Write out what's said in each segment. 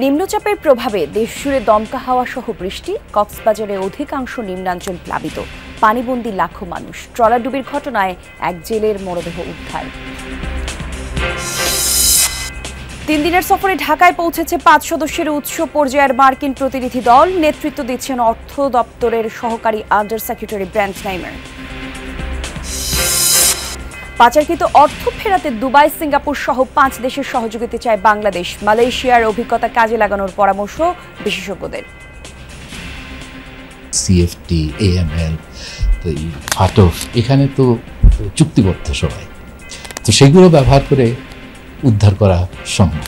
নিম্নচাপের প্রভাবে দেশজুড়ে দমকা হাওয়া সহ বৃষ্টি, কক্সবাজারে অধিকাংশ নিম্নাঞ্চল প্লাবিত, পানিবন্দী লাখো মানুষ। ট্রলারডুবির ঘটনায় এক জেলের মরদেহ উদ্ধার। 3 দিনের সফরে ঢাকায় পৌঁছেছে 5 সদস্যের উচ্চ পর্যায়ের মার্কিন প্রতিনিধি দল। নেতৃত্ব দিচ্ছেন অর্থ দপ্তরের সহকারী আন্ডার সেক্রেটারি ব্র্যান্ট নাইমার। পাচারকৃত অর্থ ফেরাতে দুবাই, সিঙ্গাপুর সহ 5 দেশের সহযোগিতা চায় বাংলাদেশ। মালয়েশিয়ার অভিজ্ঞতা কাজে লাগানোর পরামর্শ বিশেষজ্ঞদের। সিএফটি, এএমএল, তো ফাটফ এখানে তো চুক্তিবদ্ধ সবাই, তো সেগুলো ব্যবহার করে উদ্ধার করা সম্ভব।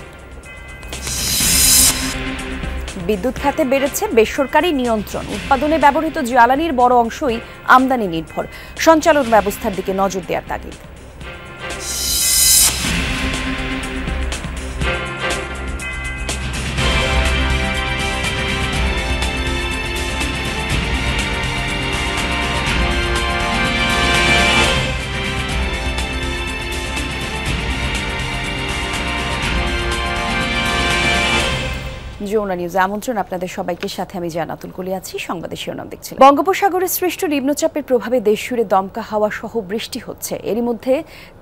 বিদ্যুৎ খাতে বেড়েছে বেসরকারি নিয়ন্ত্রণ। উৎপাদনে ব্যবহৃত জ্বালানির বড় অংশই আমদানি নির্ভর। সঞ্চালন ব্যবস্থার দিকে নজর দেওয়ার তাগিদ। যৌনা নিউজে আমন্ত্রণ আপনাদের সবাইকে। সাথে আমি জান্নাতুল কলি আছি। সংবাদের শিরোনাম দেখছি। বঙ্গোপসাগরে সৃষ্ট নিম্নচাপের প্রভাবে দেশজুড়ে দমকা হাওয়া সহ বৃষ্টি হচ্ছে। এরই মধ্যে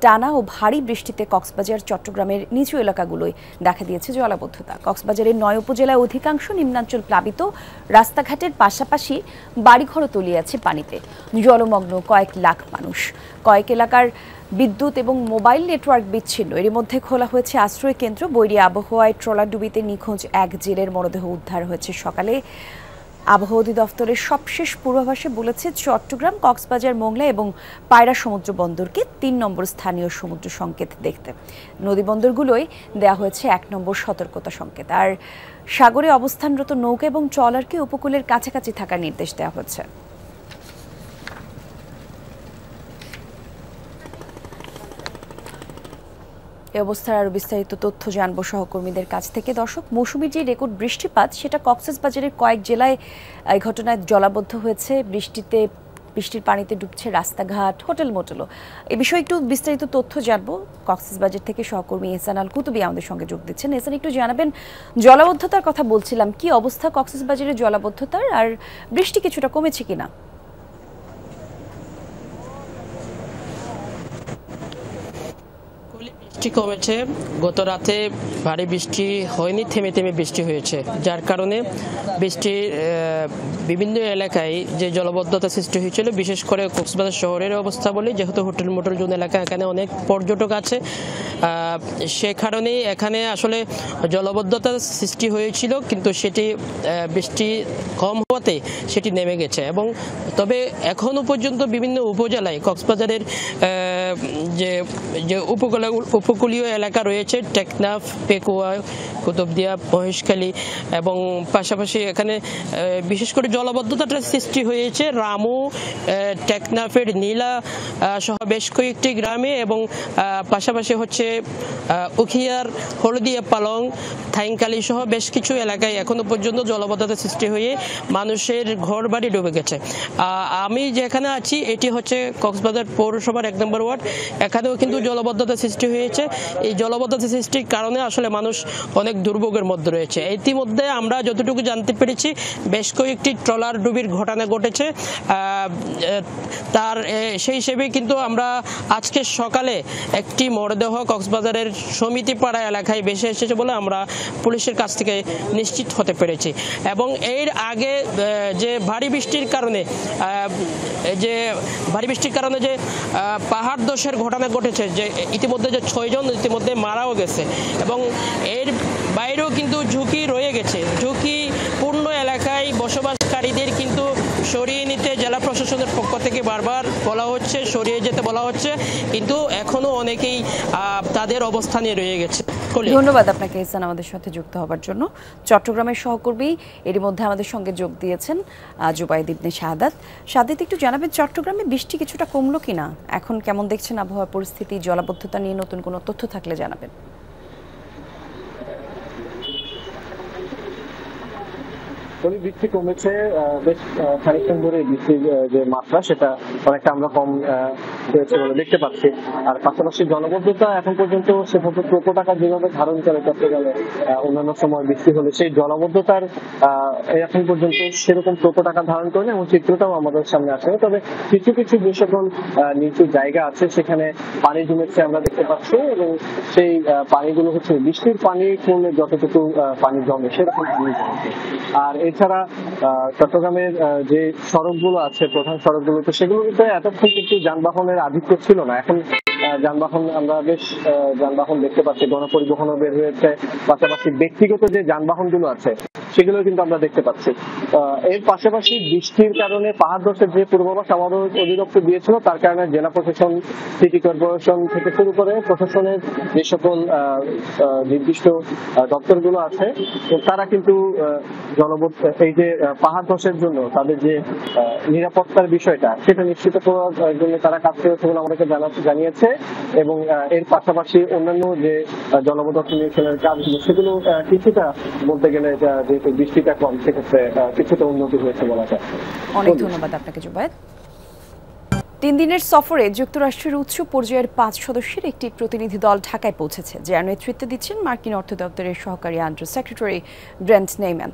টানা ও ভারী বৃষ্টিতে কক্সবাজার, চট্টগ্রামের নিচু এলাকাগুলোয় দেখা দিয়েছে জলাবদ্ধতা। কক্সবাজারের 9 উপজেলায় অধিকাংশ নিম্নাঞ্চল প্লাবিত, রাস্তাঘাটের পাশাপাশি বাড়িঘরও তলিয়ে আছে পানিতে। জলমগ্ন কয়েক লাখ মানুষ। কয়েক এলাকার বিদ্যুৎ এবং মোবাইল নেটওয়ার্ক বিচ্ছিন্ন। এর মধ্যে খোলা হয়েছে আশ্রয় কেন্দ্র। বৈরী আবহাওয়ায় ট্রলারডুবিতে নিখোঁজ এক জেলের মরদেহ উদ্ধার হয়েছে সকালে। আবহাওয়া অধিদপ্তরের সবশেষ পূর্বাভাসে বলেছে, চট্টগ্রাম, কক্সবাজার, মোংলা এবং পায়রা সমুদ্র বন্দরকে 3 নম্বর স্থানীয় সমুদ্র সংকেত দেখতে। নদীবন্দরগুলোয় দেওয়া হয়েছে 1 নম্বর সতর্কতা সংকেত। আর সাগরে অবস্থানরত নৌকা এবং ট্রলারকে উপকূলের কাছাকাছি থাকার নির্দেশ দেওয়া হয়েছে। এই অবস্থার আরও বিস্তারিত তথ্য জানবো সহকর্মীদের কাছ থেকে। দর্শক, মৌসুমীর যে রেকর্ড বৃষ্টিপাত, সেটা কক্সবাজারের কয়েক জেলায় এই ঘটনায় জলাবদ্ধ হয়েছে। বৃষ্টির পানিতে ডুবছে রাস্তাঘাট, হোটেল মোটেলও। এই বিষয়ে একটু বিস্তারিত তথ্য জানবো। কক্সবাজার থেকে সহকর্মী এহসান আল কুতুবী আমাদের সঙ্গে যোগ দিচ্ছেন। এহসান, একটু জানাবেন, জলাবদ্ধতার কথা বলছিলাম, কি অবস্থা কক্সবাজারের জলাবদ্ধতার, আর বৃষ্টি কিছুটা কমেছে কিনা? বৃষ্টি কমেছে। গত রাতে ভারী বৃষ্টি হয়নি, থেমে থেমে বৃষ্টি হয়েছে, যার কারণে বৃষ্টির বিভিন্ন এলাকায় যে জলবদ্ধতা সৃষ্টি হয়েছিল, বিশেষ করে কক্সবাজার শহরের অবস্থা বলি, যেহেতু হোটেল মোটর জোন এলাকা, এখানে অনেক পর্যটক আছে, সে কারণেই এখানে আসলে জলবদ্ধতা সৃষ্টি হয়েছিল, কিন্তু সেটি বৃষ্টি কম হওয়াতে সেটি নেমে গেছে। এবং তবে এখনো পর্যন্ত বিভিন্ন উপজেলায় কক্সবাজারের যে উপকূলীয় এলাকা রয়েছে, টেকনাফ, পেকুয়া, কুতুবদিয়া, মহেশখালী এবং পাশাপাশি এখানে বিশেষ করে জলাবদ্ধতাটা সৃষ্টি হয়েছে রামু, টেকনাফের নীলা সহ বেশ কয়েকটি গ্রামে, এবং পাশাপাশি হচ্ছে উখিয়ার, হলদিয়া, পালং, থাইংকালি সহ বেশ কিছু এলাকায় এখনো পর্যন্ত জলাবদ্ধতা সৃষ্টি হয়ে মানুষের ঘর বাড়ি ডুবে গেছে। আমি যেখানে আছি এটি হচ্ছে কক্সবাজার পৌরসভার 1 নম্বর ওয়ার্ড। এখানেও কিন্তু জলবদ্ধতা সৃষ্টি হয়েছে। এই জলবদ্ধতা সৃষ্টির কারণে আসলে মানুষ অনেক দুর্ভোগের মধ্যে রয়েছে। ইতিমধ্যে আমরা যতটুকু জানতে পেরেছি, বেশ কয়েকটি ট্রলার ডুবির ঘটনা ঘটেছে। তার সেই হিসেবে কিন্তু আমরা আজকে সকালে একটি মরদেহ কক্সবাজারের সমিতিপাড়া এলাকায় ভেসে এসেছে বলে আমরা পুলিশের কাছ থেকে নিশ্চিত হতে পেরেছি। এবং এর আগে যে ভারী বৃষ্টির কারণে যে পাহাড় ধসের ঘটনা ঘটেছে, যে ইতিমধ্যে যে 6 জন ইতিমধ্যে মারাও গেছে, এবং এর বাইরেও কিন্তু ঝুঁকি রয়ে গেছে। ঝুঁকিপূর্ণ এলাকায় বসবাসকারীদের কিন্তু সরিয়ে নিতে জেলা প্রশাসনের পক্ষ থেকে বারবার বলা হচ্ছে, সরিয়ে যেতে বলা হচ্ছে, কিন্তু এখনো অনেকেই তাদের অবস্থানে রয়ে গেছে। ধন্যবাদ আপনাকে এহসান আমাদের সাথে যুক্ত হবার জন্য। চট্টগ্রামের সহকর্মী এরই মধ্যে আমাদের সঙ্গে যোগ দিয়েছেন জুবাইদ ইবনে শাহাদাত। শাহাদাত, একটু জানাবেন, চট্টগ্রামে বৃষ্টি কিছুটা কমলো কিনা, এখন কেমন দেখছেন আবহাওয়া পরিস্থিতি, জলাবদ্ধতা নিয়ে নতুন কোনো তথ্য থাকলে জানাবেন। বৃষ্টি কমেছে, বেশ খানিকক্ষণ ধরে বৃষ্টির যে মাত্রা সেটা অনেকটা আমরা কম হয়েছে বলে দেখতে পাচ্ছি। আর পাশাপাশি জলবদ্ধতা এখন পর্যন্ত সেভাবে প্রকোটাকা যেভাবে ধারণ করে চট্টগ্রামে অন্যান্য সময় বৃষ্টি হলে সেই জলবদ্ধতার এখন পর্যন্ত সেরকম প্রকোটাকা ধারণ করে না, এবং চিত্রটাও আমাদের সামনে আসে। তবে কিছু কিছু যে সকল নিচু জায়গা আছে সেখানে পানি জমেছে আমরা দেখতে পাচ্ছি, এবং সেই পানিগুলো হচ্ছে বৃষ্টির পানি পড়লে যতটুকু পানি জমে সেরকম পানি জমে। আর এছাড়া চট্টগ্রামের যে সড়কগুলো আছে, প্রধান সড়কগুলোতে, সেগুলোতে এতক্ষণ কিন্তু যানবাহনের আধিক্য ছিল না। এখন যানবাহন আমরা বেশ যানবাহন দেখতে পাচ্ছি, গণপরিবহনও বের হয়েছে, পাশাপাশি ব্যক্তিগত যে যানবাহনগুলো আছে সেগুলো কিন্তু আমরা দেখতে পাচ্ছি। এর পাশাপাশি বৃষ্টির কারণে পাহাড় ধসের যে পূর্বাভাস আমাদের অধিদপ্তর দিয়েছিল, তার কারণে জেলা প্রশাসন, সিটি কর্পোরেশন থেকে শুরু করে প্রশাসনের যে সকল নির্দিষ্ট দপ্তরগুলো আছে তারা কিন্তু এই যে পাহাড় ধসের জন্য তাদের যে নিরাপত্তার বিষয়টা সেটা নিশ্চিত করার জন্য তারা কাজ করেছে বলে আমাদেরকে জানিয়েছে। এবং এর পাশাপাশি অন্যান্য যে জলবদ্ধতা নিরসনের কাজগুলো সেগুলো কিছুটা বলতে গেলে যেহেতু বৃষ্টিটা কম, সেক্ষেত্রে কিছুটা উন্নতি হয়েছে বলা যায়। অনেক ধন্যবাদ আপনাকে জুবায়েদ। 3 দিনের সফরে যুক্তরাষ্ট্রের উচ্চ পর্যায়ের 5 সদস্যের একটি প্রতিনিধি দল ঢাকায় পৌঁছেছে, যার নেতৃত্বে দিচ্ছেন মার্কিন অর্থ দপ্তরের সহকারী আন্ডার সেক্রেটারি ব্রেন্ট নেইম্যান।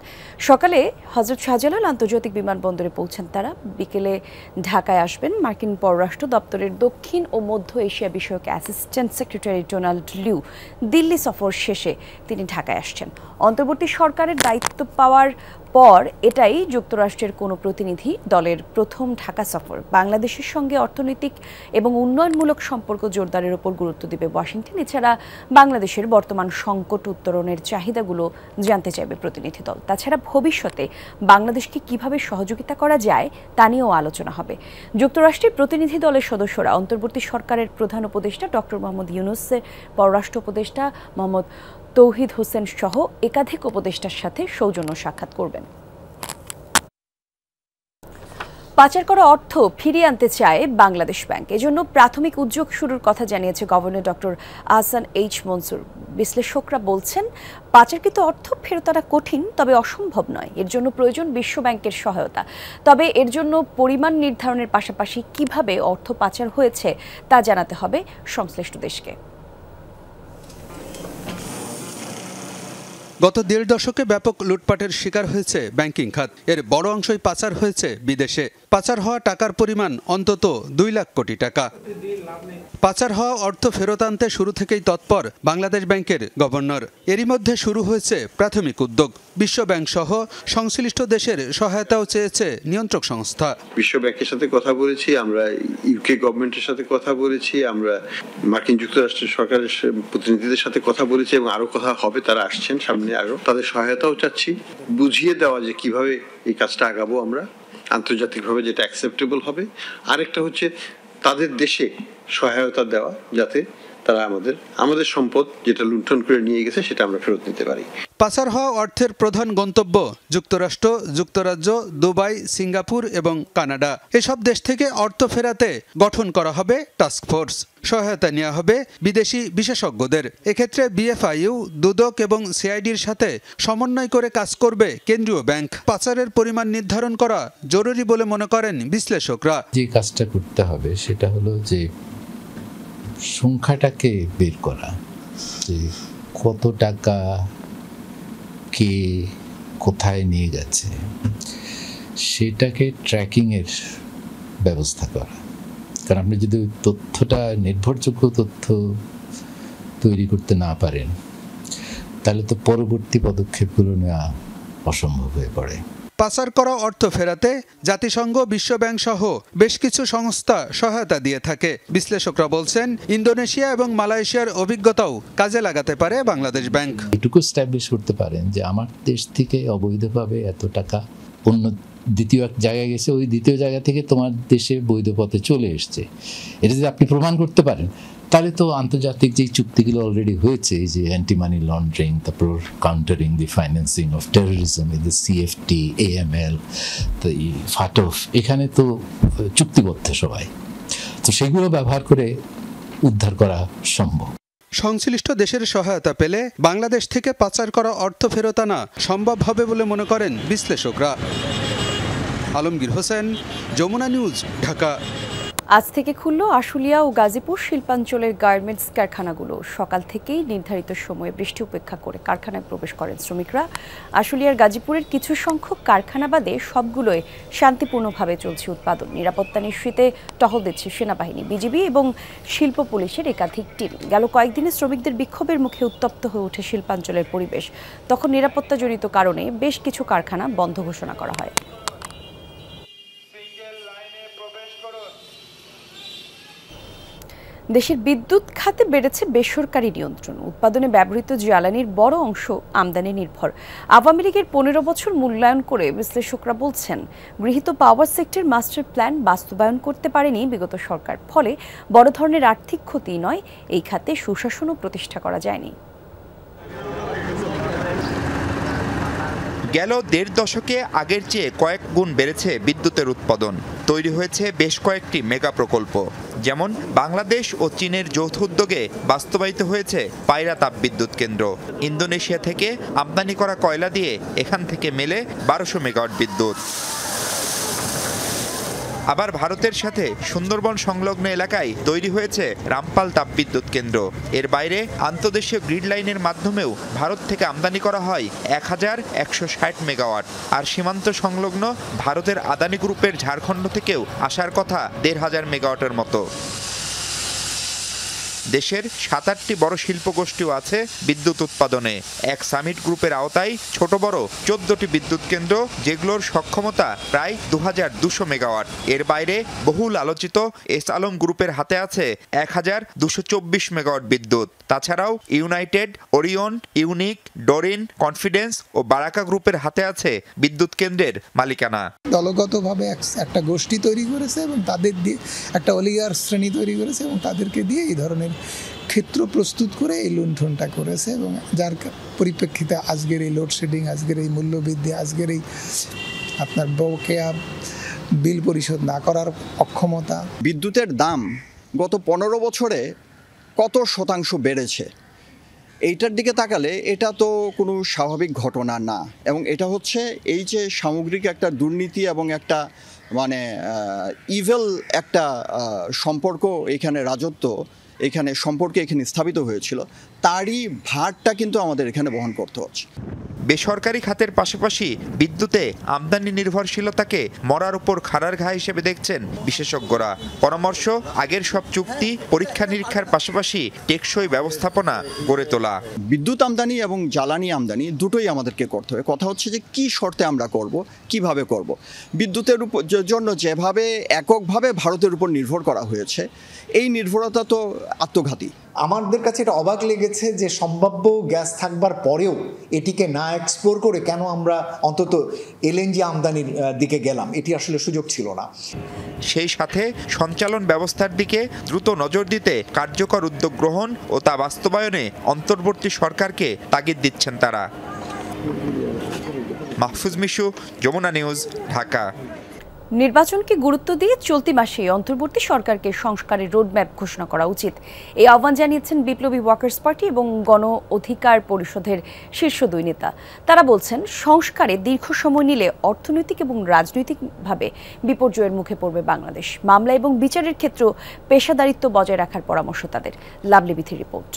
সকালে হযরত শাহজালাল আন্তর্জাতিক বিমানবন্দরে পৌঁছান তারা। বিকেলে ঢাকায় আসবেন মার্কিন পররাষ্ট্র দপ্তরের দক্ষিণ ও মধ্য এশিয়া বিষয়ক assistant secretary Donald Liu. Delhi সফর শেষে তিনি ঢাকায় আসছেন। অন্তর্বর্তী সরকারের দায়িত্ব পাওয়ার পর এটাই যুক্তরাষ্ট্রের কোনো প্রতিনিধি দলের প্রথম ঢাকা সফর। বাংলাদেশের সঙ্গে অর্থনৈতিক এবং উন্নয়নমূলক সম্পর্ক জোরদারের উপর গুরুত্ব দেবে ওয়াশিংটন। এছাড়া বাংলাদেশের বর্তমান সংকট উত্তরণের চাহিদাগুলো জানতে চাইবে প্রতিনিধি দল। তাছাড়া ভবিষ্যতে বাংলাদেশকে কিভাবে সহযোগিতা করা যায় তা নিয়েও আলোচনা হবে। যুক্তরাষ্ট্রের প্রতিনিধি দলের সদস্যরা অন্তর্বর্তী সরকারের প্রধান উপদেষ্টা ডক্টর মোহাম্মদ ইউনূসের, পররাষ্ট্র উপদেষ্টা মোহাম্মদ তৌহিদ হোসেন সহ একাধিক উপদেষ্টার সাথে সৌজন্য সাক্ষাৎ করবেন। পাচার করা অর্থ ফিরিয়ে আনতে চায় বাংলাদেশ ব্যাংক। এজন্য প্রাথমিক উদ্যোগ শুরুর কথা জানিয়েছে governor doctor Ahsan H Mansur. বিশ্লেষকরা বলছেন, পাচারকৃত অর্থ ফেরত আনা কঠিন, তবে অসম্ভব নয়। এর জন্য প্রয়োজন বিশ্ব ব্যাংকের সহায়তা। তবে এর জন্য পরিমাণ নির্ধারণের পাশাপাশি কিভাবে অর্থ পাচার হয়েছে তা জানাতে হবে সংশ্লিষ্ট দেশকে। গত 1.5 দশকে ব্যাপক লুটপাটের শিকার হয়েছে ব্যাংকিং খাত। এর বড় অংশই পাচার হয়েছে বিদেশে। পাচার হওয়া টাকার পরিমাণ অন্তত 2 লাখ কোটি টাকা। পাচার হওয়া অর্থ ফেরত আনতে শুরু থেকেই তৎপর বাংলাদেশ ব্যাংকের গভর্নর। এরই মধ্যে শুরু হয়েছে প্রাথমিক উদ্যোগ। বিশ্ব ব্যাংক সহ সংশ্লিষ্ট দেশের সহায়তাও চেয়েছে নিয়ন্ত্রক সংস্থা। বিশ্ব ব্যাংকের সাথে কথা বলেছি, আমরা ইউকে গভর্নমেন্টের সাথে কথা বলেছি, আমরা মার্কিন যুক্তরাষ্ট্রের সরকারের প্রতিনিধিদের সাথে কথা বলেছি, এবং আরো কথা হবে, তারা আসছেন সামনে। আরো তাদের সহায়তাও চাচ্ছি, বুঝিয়ে দেওয়া যে কিভাবে এই কাজটা আগাবো আমরা আন্তর্জাতিকভাবে, যেটা অ্যাকসেপ্টেবল হবে। আরেকটা হচ্ছে তাদের দেশে সহায়তা দেওয়া, যাতে তারা আমাদের সম্পদ যেটা লুণ্ঠন করে নিয়ে গেছে সেটা আমরা ফেরত নিতে পারি। পাচার হওয়া অর্থের প্রধান গন্তব্য যুক্তরাষ্ট্র, যুক্তরাজ্য, দুবাই, সিঙ্গাপুর এবং কানাডা। এসব দেশ থেকে অর্থ ফেরাতে গঠন করা হবে টাস্ক ফোর্স। সহায়তা নেওয়া হবে বিদেশি বিশেষজ্ঞদের। এক্ষেত্রে বিএফআইইউ, দুদক এবং সিআইডির সাথে সমন্বয় করে কাজ করবে কেন্দ্রীয় ব্যাংক। পাচারের পরিমাণ নির্ধারণ করা জরুরি বলে মনে করেন বিশ্লেষকরা। যে কাজটা করতে হবে সেটা হলো যে সংখ্যাটাকে বের করা, যে কত টাকা কে কোথায় নিয়ে গেছে সেটাকে ট্র্যাকিংয়ের ব্যবস্থা করা। কারণ আপনি যদি তথ্যটা, নির্ভরযোগ্য তথ্য তৈরি করতে না পারেন তাহলে তো পরবর্তী পদক্ষেপগুলো নেওয়া অসম্ভব হয়ে পড়ে। পাচার করা অর্থ ফেরাতে জাতিসংঘ, বিশ্ব ব্যাংক সহ বেশ কিছু সংস্থা সহায়তা দিয়ে থাকে। বিশ্লেষকরা বলছেন, ইন্দোনেশিয়া এবং মালয়েশিয়ার অভিজ্ঞতাও কাজে লাগাতে পারে বাংলাদেশ ব্যাংক। এটুকু এস্টাবলিশ করতে পারেন যে আমার দেশ থেকে অবৈধভাবে এত টাকা অন্য দ্বিতীয় এক জায়গায় গেছে, ওই দ্বিতীয় জায়গা থেকে তোমার দেশে বৈধ পথে চলে এসছে। এটা যদি আপনি প্রমাণ করতে পারেন তাহলে তো আন্তর্জাতিক যে চুক্তিগুলো অলরেডি হয়েছে, এই যে অ্যান্টি মানি লন্ডারিং, তারপর countering the financing of terrorism, এই যে সিএফটি, এএমএল, তো এই ফাটফ, এখানে তো চুক্তিবদ্ধ সবাই, তো সেগুলো ব্যবহার করে উদ্ধার করা সম্ভব। সংশ্লিষ্ট দেশের সহায়তা পেলে বাংলাদেশ থেকে পাচার করা অর্থ ফেরত আনা সম্ভব হবে বলে মনে করেন বিশ্লেষকরা। আলমগীর হোসেন, যমুনা নিউজ, ঢাকা। আজ থেকে খুলল আশুলিয়া ও গাজীপুর শিল্পাঞ্চলের গার্মেন্টস কারখানাগুলো। সকাল থেকেই নির্ধারিত সময়ে বৃষ্টি উপেক্ষা করে কারখানায় প্রবেশ করেন শ্রমিকরা। আশুলিয়ার গাজীপুরের কিছু সংখ্যক কারখানা বাদে সবগুলোই শান্তিপূর্ণভাবে চলছে উৎপাদন। নিরাপত্তা নিশ্চিতে টহল দিচ্ছে সেনাবাহিনী, বিজিবি এবং শিল্প পুলিশের একাধিক টিম। গেল কয়েকদিনে শ্রমিকদের বিক্ষোভের মুখে উত্তপ্ত হয়ে ওঠে শিল্পাঞ্চলের পরিবেশ। তখন নিরাপত্তাজনিত কারণে বেশ কিছু কারখানা বন্ধ ঘোষণা করা হয়। দেশের বিদ্যুৎ খাতে বেড়েছে বেসরকারি নিয়ন্ত্রণ। উৎপাদনে ব্যবহৃত জ্বালানির বড় অংশ আমদানি নির্ভর। আওয়ামী লীগের 15 বছর মূল্যায়ন করে বিশ্লেষকরা বলছেন, গৃহীত পাওয়ার সেক্টর মাস্টার প্ল্যান বাস্তবায়ন করতে পারেনি বিগত সরকার। ফলে বড় ধরনের আর্থিক ক্ষতি নয়, এই খাতে সুশাসনও প্রতিষ্ঠা করা যায়নি। গেল 1.5 দশকে আগের চেয়ে কয়েক গুণ বেড়েছে বিদ্যুতের উৎপাদন। তৈরি হয়েছে বেশ কয়েকটি মেগা প্রকল্প, যেমন বাংলাদেশ ও চীনের যৌথ উদ্যোগে বাস্তবায়িত হয়েছে পায়রা তাপবিদ্যুৎ কেন্দ্র। ইন্দোনেশিয়া থেকে আমদানি করা কয়লা দিয়ে এখান থেকে মেলে 1200 মেগাওয়াট বিদ্যুৎ। আবার ভারতের সাথে সুন্দরবন সংলগ্ন এলাকায় তৈরি হয়েছে রামপাল তাপবিদ্যুৎ কেন্দ্র। এর বাইরে আন্তর্দেশীয় গ্রিড লাইনের মাধ্যমেও ভারত থেকে আমদানি করা হয় 1160 মেগাওয়াট। আর সীমান্ত সংলগ্ন ভারতের আদানি গ্রুপের ঝাড়খণ্ড থেকেও আসার কথা 1500 মেগাওয়াটের মতো। দেশের 7-8টি বড় শিল্প গোষ্ঠীও আছে বিদ্যুৎ উৎপাদনে। এক সামিট গ্রুপের আওতায় ছোট বড় 14টি বিদ্যুৎ কেন্দ্র, যেগুলোর সক্ষমতা প্রায় 2200 মেগাওয়াট। এর বাইরে বহুল আলোচিত এস আলম গ্রুপের হাতে আছে 1224 মেগাওয়াট বিদ্যুৎ। তাছাড়াও United, Orion, Unique, Doreen, Confidence ও বারাকা গ্রুপের হাতে আছে বিদ্যুৎ কেন্দ্রের মালিকানা। দলগতভাবে একটা গোষ্ঠী তৈরি করেছে এবং তাদের দিয়ে একটা অলিগার শ্রেণী তৈরি করেছে এবং তাদেরকে দিয়ে এই ধরনের ক্ষেত্র প্রস্তুত করে এই লুণ্ঠনটা করেছে, এবং যার পরিপ্রেক্ষিতে আজকের এই লোডশেডিং, আজকের এই মূল্যবৃদ্ধি, আজকের এই আপনার বকেয়া বিল পরিশোধ না করার অক্ষমতা। বিদ্যুতের দাম গত 15 বছরে কত শতাংশ বেড়েছে, এইটার দিকে তাকালে এটা তো কোনো স্বাভাবিক ঘটনা না। এবং এটা হচ্ছে এই যে সামগ্রিক একটা দুর্নীতি এবং একটা মানে ইভেল একটা সম্পর্ক এখানে রাজত্ব এখানে সম্পর্কে এখানে স্থাপিত হয়েছিল, তারই ভারটা কিন্তু আমাদের এখানে বহন করতে হচ্ছে। বেসরকারি খাতের পাশাপাশি বিদ্যুতে আমদানি নির্ভরশীলতাকে মরার উপর খাড়ার ঘা হিসেবে দেখছেন বিশেষজ্ঞরা। পরামর্শ, আগের সব চুক্তি পরীক্ষা নিরীক্ষার পাশাপাশি টেকসই ব্যবস্থাপনা গড়ে তোলা। বিদ্যুৎ আমদানি এবং জ্বালানি আমদানি দুটোই আমাদেরকে করতে হবে। কথা হচ্ছে যে কি শর্তে আমরা করব, কিভাবে করব। বিদ্যুতের জন্য যেভাবে এককভাবে ভারতের উপর নির্ভর করা হয়েছে, এই নির্ভরতা তো আত্মঘাতী। আমাদের কাছে এটা অবাক লেগেছে যে সম্ভাব্য গ্যাস থাকবার পরেও এটিকে না এক্সপ্লোর করে কেন আমরা অন্তত এলএনজি আমদানির দিকে গেলাম, এটি আসলে সুযোগ ছিল না। সেই সাথে সঞ্চালন ব্যবস্থার দিকে দ্রুত নজর দিতে কার্যকর উদ্যোগ গ্রহণ ও তা বাস্তবায়নে অন্তর্বর্তী সরকারকে তাগিদ দিচ্ছেন তারা। মাহফুজ মিশু, যমুনা নিউজ, ঢাকা। নির্বাচনকে গুরুত্ব দিয়ে চলতি মাসে অন্তর্বর্তী সরকারকে সংস্কারের রোডম্যাপ ঘোষণা করা উচিত, এই আহ্বান জানিয়েছেন বিপ্লবী ওয়ার্কার্স পার্টি এবং গণ অধিকার পরিষদের শীর্ষ 2 নেতা। তারা বলছেন, সংস্কারে দীর্ঘ সময় নিলে অর্থনৈতিক এবং রাজনৈতিকভাবে বিপর্যয়ের মুখে পড়বে বাংলাদেশ। মামলা এবং বিচারের ক্ষেত্রে পেশাদারিত্ব বজায় রাখার পরামর্শ তাদের। লাভলি বিথির রিপোর্ট।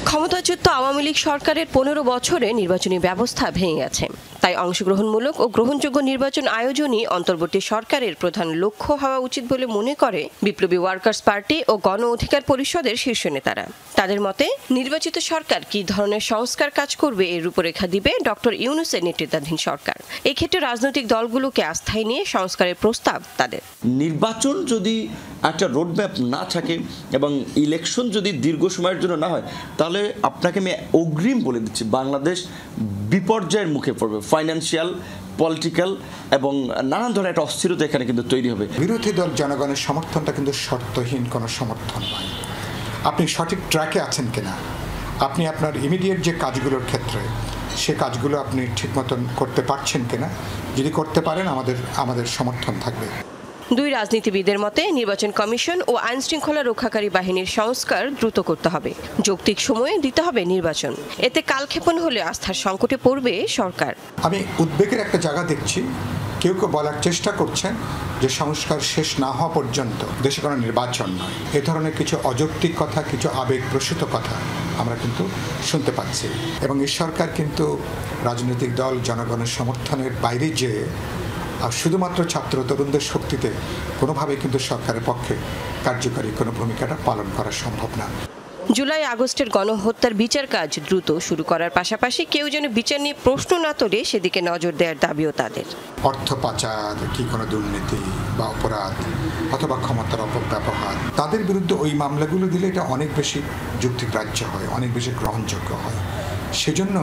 ক্ষমতাচ্যুত আওয়ামী লীগ সরকারের 15 বছরে নির্বাচনী ব্যবস্থা ভেঙে গেছে। তাই অংশগ্রহণমূলক ও গ্রহণযোগ্য নির্বাচন আয়োজনই অন্তর্বর্তী সরকারের প্রধান লক্ষ্য হওয়া উচিত বলে মনে করে বিপ্লবী ওয়ার্কার্স পার্টি ও গণ অধিকার পরিষদের শীর্ষ নেতারা। তাদের মতে, নির্বাচিত সরকার কী ধরনের সংস্কার কাজ করবে এর রূপরেখা দিবে ডক্টর ইউনূসের নেতৃত্বাধীন সরকার। এই ক্ষেত্রে রাজনৈতিক দলগুলোকে আস্থায় নিয়ে সংস্কারের প্রস্তাব তাদের। নির্বাচন যদি একটা রোডম্যাপ না থাকে এবং ইলেকশন যদি দীর্ঘ সময়ের জন্য না হয়, তাহলে আপনাকে আমি অগ্রিম বলে দিচ্ছি, বাংলাদেশ বিপর্যয়ের মুখে পড়বে। ফাইন্যান্সিয়াল, পলিটিক্যাল এবং নানান ধরনের একটা অস্থিরতা এখানে কিন্তু তৈরি হবে। বিরোধী দল জনগণের সমর্থনটা কিন্তু শর্তহীন কোনো সমর্থন নয়। আপনি সঠিক ট্র্যাকে আছেন কিনা, আপনি আপনার ইমিডিয়েট যে কাজগুলোর ক্ষেত্রে সে কাজগুলো আপনি ঠিক মতন করতে পারছেন কিনা, যদি করতে পারেন আমাদের সমর্থন থাকবে। 2 রাজনীতিবিদের মতে, নির্বাচন কমিশন ও আইন শৃঙ্খলা রক্ষাকারী বাহিনীর সংস্কার দ্রুত করতে হবে, যৌক্তিক সময়ে দিতে হবে নির্বাচন। এতে কালক্ষেপণ হলে আস্থার সংকটে পড়বে সরকার। আমি উদ্বেগের একটা জায়গা দেখছি কেউ কেউ বলার চেষ্টা করছেন যে সংস্কার শেষ না হওয়া পর্যন্ত দেশে কোনো নির্বাচন নয়। এ ধরনের কিছু অযৌক্তিক কথা, কিছু আবেগপ্রসূত কথা আমরা কিন্তু শুনতে পাচ্ছি। এবং এই সরকার কিন্তু রাজনৈতিক দল, জনগণের সমর্থনের বাইরে যে শুধুমাত্র ছাত্র তরুণদের শক্তিতে কোনোভাবে কিন্তু সরকারের পক্ষে কার্যকরী কোনো ভূমিকাটা পালন করা সম্ভব না। জুলাই আগস্টের গণহত্যার বিচার কাজ দ্রুত শুরু করার পাশাপাশি কেউ যেন বিচার নিয়ে প্রশ্ন না তোলে সেদিকে নজর দেওয়ার দাবিও তাদের। অর্থ পাচার কি কোনো দুর্নীতি বা অপরাধ অথবা ক্ষমতার অপব্যবহার, তাদের বিরুদ্ধে ওই মামলাগুলো দিলে এটা অনেক বেশি যুক্তিগ্রাহ্য হয়, অনেক বেশি গ্রহণযোগ্য হয়। সেজন্য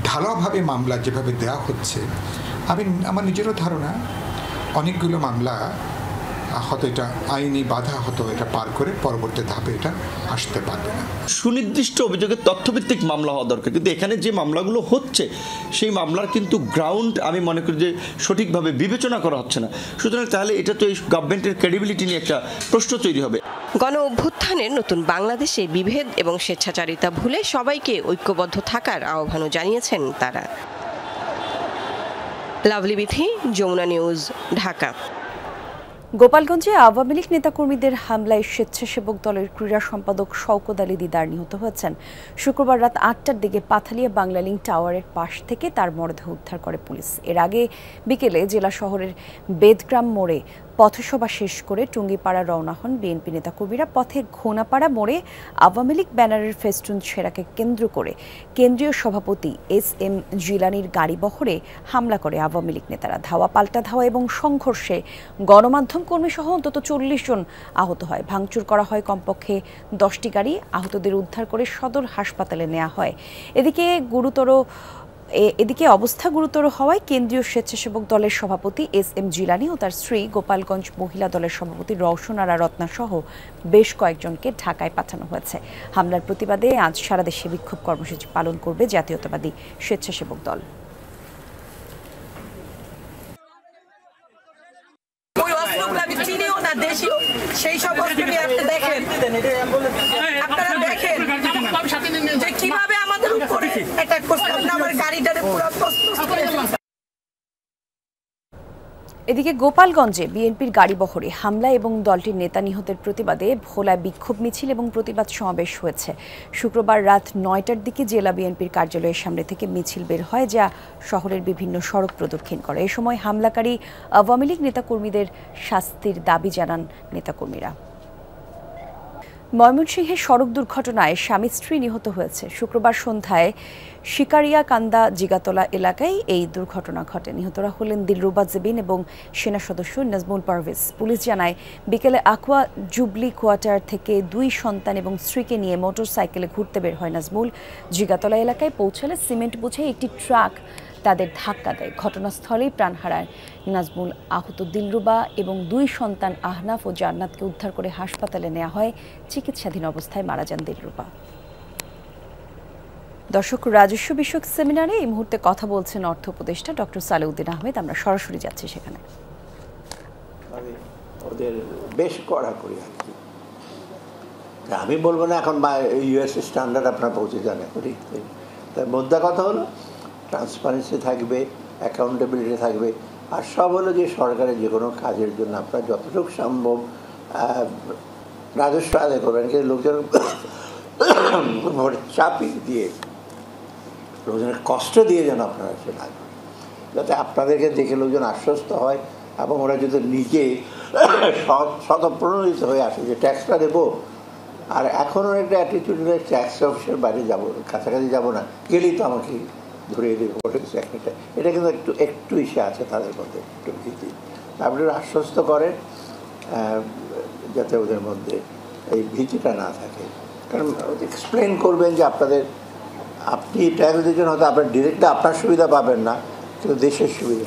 ঢালাওভাবে মামলা যেভাবে দেওয়া হচ্ছে, আমার নিজেরও ধারণা অনেকগুলো মামলা হয়তো এটা আইনি বাধা হতো, এটা পার করে পরবর্তী ধাপে এটা আসতে পারবে না। সুনির্দিষ্ট অভিযোগের তথ্যভিত্তিক মামলা হওয়া দরকার, কিন্তু এখানে যে মামলাগুলো হচ্ছে সেই মামলার কিন্তু গ্রাউন্ড আমি মনে করি যে সঠিকভাবে বিবেচনা করা হচ্ছে না। সুতরাং তাহলে এটা তো এই গভর্নমেন্টের ক্রেডিবিলিটি নিয়ে একটা প্রশ্ন তৈরি হবে। গণ অভ্যুত্থানের নতুন বাংলাদেশে বিভেদ এবং স্বেচ্ছাচারিতা ভুলে সবাইকে ঐক্যবদ্ধ থাকার আহ্বানও জানিয়েছেন তারা। লাভলি বিথি, যমুনা নিউজ, ঢাকা। গোপালগঞ্জে আওয়ামী লীগ নেতাকর্মীদের হামলায় স্বেচ্ছাসেবক দলের ক্রীড়া সম্পাদক শওকত আলী দিদার নিহত হয়েছেন। শুক্রবার রাত ৮টার দিকে পাথালিয়া বাংলালিংক টাওয়ারের পাশ থেকে তার মরদেহ উদ্ধার করে পুলিশ। এর আগে বিকেলে জেলা শহরের বেদগ্রাম মোড়ে পথসভা শেষ করে টুঙ্গিপাড়া রওনা হন বিএনপি নেতাকর্মীরা। পথে ঘোনাপাড়া মোড়ে আওয়ামী লীগ ব্যানারের ফেস্টুন ছেঁড়াকে কেন্দ্র করে কেন্দ্রীয় সভাপতি SM জিলানির গাড়ি বহরে হামলা করে আওয়ামী লীগ নেতারা। ধাওয়া পাল্টা ধাওয়া এবং সংঘর্ষে গণমাধ্যম কর্মী সহ অন্তত 40 জন আহত হয়। ভাঙচুর করা হয় কমপক্ষে 10টি গাড়ি। আহতদের উদ্ধার করে সদর হাসপাতালে নেওয়া হয়। এদিকে অবস্থা গুরুতর হওয়ায় কেন্দ্রীয় স্বেচ্ছাসেবক দলের সভাপতি SM জিলানি ও তার স্ত্রী, গোপালগঞ্জ মহিলা দলের সভাপতি রওশন আরা রত্না সহ বেশ কয়েকজনকে ঢাকায় পাঠানো হয়েছে। হামলার প্রতিবাদে আজ সারা দেশে বিক্ষোভ কর্মসূচি পালন করবে জাতীয়তাবাদী স্বেচ্ছাসেবক দল। সেই সব দেখেন, আপনারা দেখেন যে কিভাবে আমাদের উপরে অ্যাটাক করছে। আমার গাড়িটারে পুরো এদিকে গোপালগঞ্জে বিএনপির গাড়ি বহরে হামলা এবং দলটির নেতা নিহতের প্রতিবাদে ভোলায় বিক্ষোভ মিছিল এবং প্রতিবাদ সমাবেশ হয়েছে। শুক্রবার রাত 9টার দিকে জেলা বিএনপির কার্যালয়ের সামনে থেকে মিছিল বের হয়, যা শহরের বিভিন্ন সড়ক প্রদক্ষিণ করে। এ সময় হামলাকারী আওয়ামী লীগ নেতাকর্মীদের শাস্তির দাবি জানান নেতাকর্মীরা। ময়মনসিংহে সড়ক দুর্ঘটনায় স্বামী স্ত্রী নিহত হয়েছে। শুক্রবার সন্ধ্যায় শিকারিয়াকান্দা জিগাতলা এলাকায় এই দুর্ঘটনা ঘটে। নিহতরা হলেন দিলরুবা জেবিন এবং সেনা সদস্য নাজমুল পারভেজ। পুলিশ জানায়, বিকেলে আকুয়া জুবলি কোয়ার্টার থেকে 2 সন্তান এবং স্ত্রীকে নিয়ে মোটরসাইকেলে ঘুরতে বের হয় নাজমুল। জিগাতলা এলাকায় পৌঁছালে সিমেন্ট বোঝাই একটি ট্রাক তাদের ধাক্কা দেয়। ঘটনাস্থলেই প্রাণ হারায় নাজমুল। আহত দিলরুবা এবং 2 সন্তান আহনাফ ও জান্নাতকে উদ্ধার করে হাসপাতালে নেওয়া হয়। চিকিৎসাধীন অবস্থায় মারা যান দিলরুবা। দর্শক, রাজস্ব বিষয়ক সেমিনারে এই মুহূর্তে কথা বলছেন অর্থ উপদেষ্টা ডক্টর সালেউদ্দিন আহমেদ। আমরা সরাসরি যাচ্ছি সেখানে। ওদের বেশ কড়াকড়ি আর কি, আমি বলবো না এখন US স্ট্যান্ডার্ড আপনার পৌঁছে যান। তার মধ্যে কথা হলো ট্রান্সপারেন্সি থাকবে, অ্যাকাউন্টেবিলিটি থাকবে, আর সব হলো যে সরকারের যে কোনো কাজের জন্য আপনার যতটুকু সম্ভব রাজস্ব আদায় করবেন। কিন্তু লোকজন চাপিয়ে দিয়ে, লোকজনের কষ্ট দিয়ে যেন আপনারা সে না করেন, যাতে আপনাদেরকে দেখে লোকজন আশ্বস্ত হয় এবং ওরা যদি নিজে স্বতঃপ্রণোদিত হয়ে আসে যে ট্যাক্সটা দেবো। আর এখনও একটা অ্যাটিটিউড, ট্যাক্স অফিসের বাইরে যাবো, কাছাকাছি যাবো না, গেলেই তো আমাকে ধরিয়ে দেবে চাকরিটা। এটা কিন্তু একটু ইসে আছে তাদের মধ্যে, একটু ভীতি। আপনি আশ্বস্ত করেন যাতে ওদের মধ্যে এই ভীতিটা না থাকে। কারণ এক্সপ্লেন করবেন যে আপনি ট্যাক্স দিচ্ছেন, হয়তো আপনার ডিরেক্টলি আপনার সুবিধা পাবেন না, কিন্তু দেশের সুবিধা